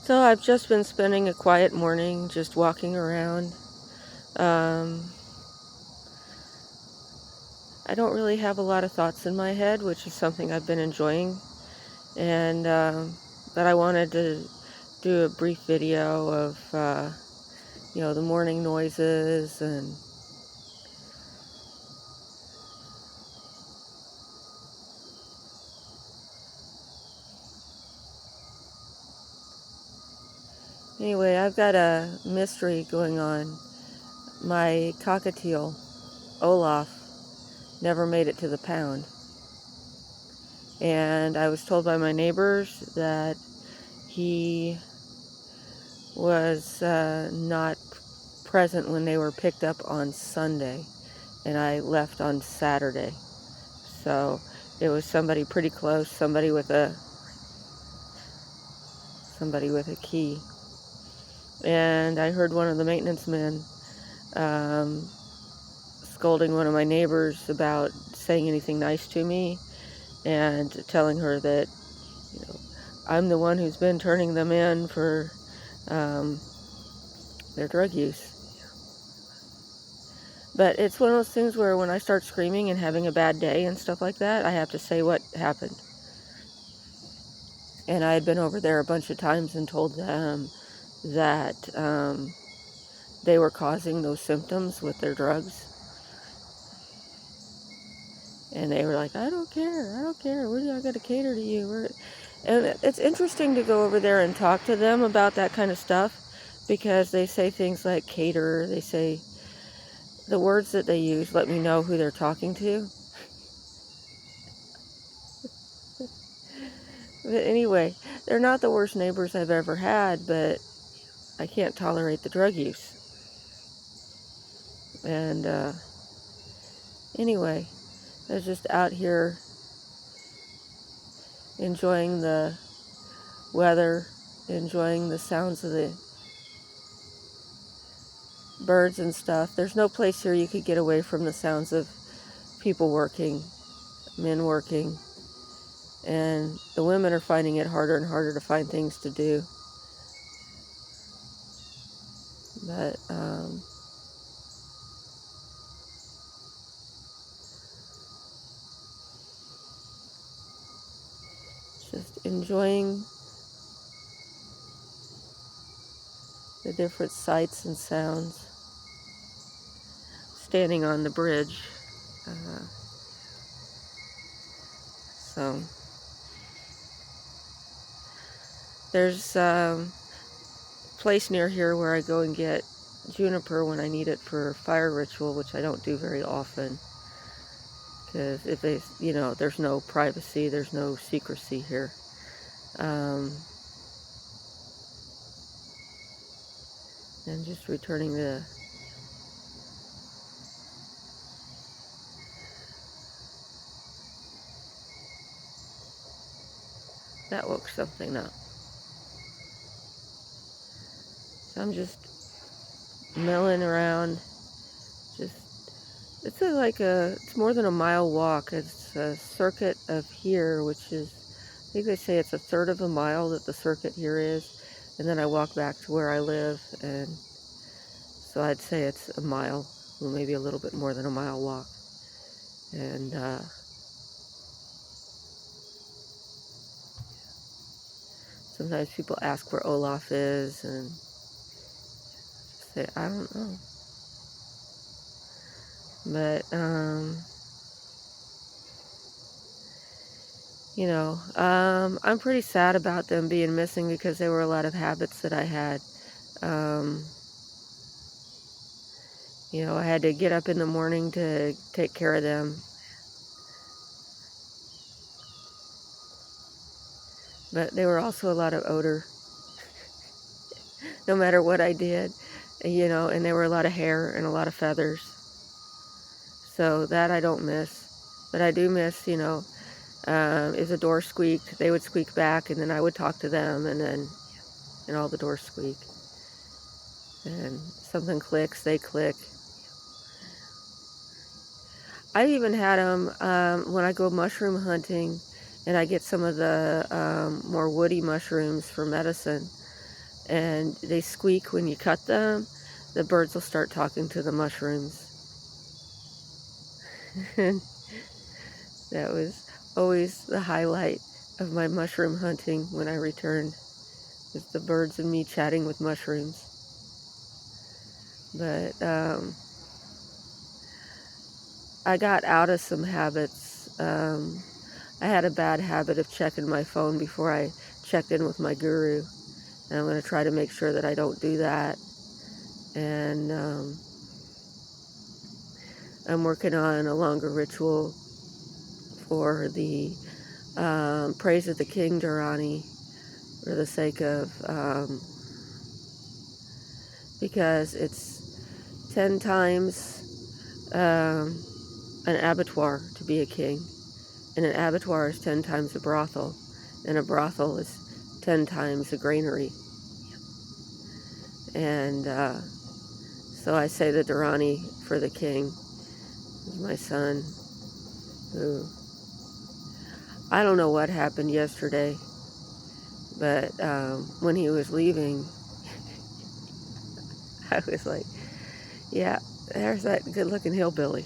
So I've just been spending a quiet morning just walking around. Um, I don't really have a lot of thoughts in my head, which is something I've been enjoying. And but I wanted to do a brief video of the morning noises and anyway, I've got a mystery going on. My cockatiel, Olaf, never made it to the pound. And I was told by my neighbors that he was not present when they were picked up on Sunday, and I left on Saturday. So it was somebody pretty close, somebody with a key. And I heard one of the maintenance men scolding one of my neighbors about saying anything nice to me and telling her that, I'm the one who's been turning them in for their drug use. But it's one of those things where when I start screaming and having a bad day and stuff like that, I have to say what happened. And I had been over there a bunch of times and told them that they were causing those symptoms with their drugs. And they were like, I don't care. What do I got to cater to you? And it's interesting to go over there and talk to them about that kind of stuff, because they say things like cater. They say the words that they use let me know who they're talking to. But anyway, they're not the worst neighbors I've ever had, but I can't tolerate the drug use. And anyway, I was just out here enjoying the weather, enjoying the sounds of the birds and stuff. There's no place here you could get away from the sounds of people working, men working, and the women are finding it harder and harder to find things to do. But just enjoying the different sights and sounds. Standing on the bridge. So there's a place near here where I go and get juniper when I need it for fire ritual, which I don't do very often. Because if they, there's no privacy, there's no secrecy here. And just returning that woke something up. So I'm just milling around. It's more than a mile walk. It's a circuit of here, which is, I think they say it's a third of a mile that the circuit here is. And then I walk back to where I live, and so I'd say it's a mile, or maybe a little bit more than a mile walk. And sometimes people ask where Olaf is, and say, I don't know. But, I'm pretty sad about them being missing, because they were a lot of habits that I had. I had to get up in the morning to take care of them. But they were also a lot of odor, no matter what I did, and they were a lot of hair and a lot of feathers. So that I don't miss. But I do miss, if the door squeaked, they would squeak back, and then I would talk to them, and all the doors squeak. And something clicks, they click. I've even had them when I go mushroom hunting, and I get some of the more woody mushrooms for medicine. and they squeak when you cut them, the birds will start talking to the mushrooms. And that was always the highlight of my mushroom hunting when I returned, was the birds and me chatting with mushrooms. But I got out of some habits. I had a bad habit of checking my phone before I checked in with my guru, and I'm going to try to make sure that I don't do that. And I'm working on a longer ritual for the Praise of the King Dharani, for the sake of, because it's 10 times an abattoir to be a king, and an abattoir is 10 times a brothel, and a brothel is 10 times a granary. And so I say the Dharani for the king. My son, who, I don't know what happened yesterday, but when he was leaving, I was like, yeah, there's that good-looking hillbilly.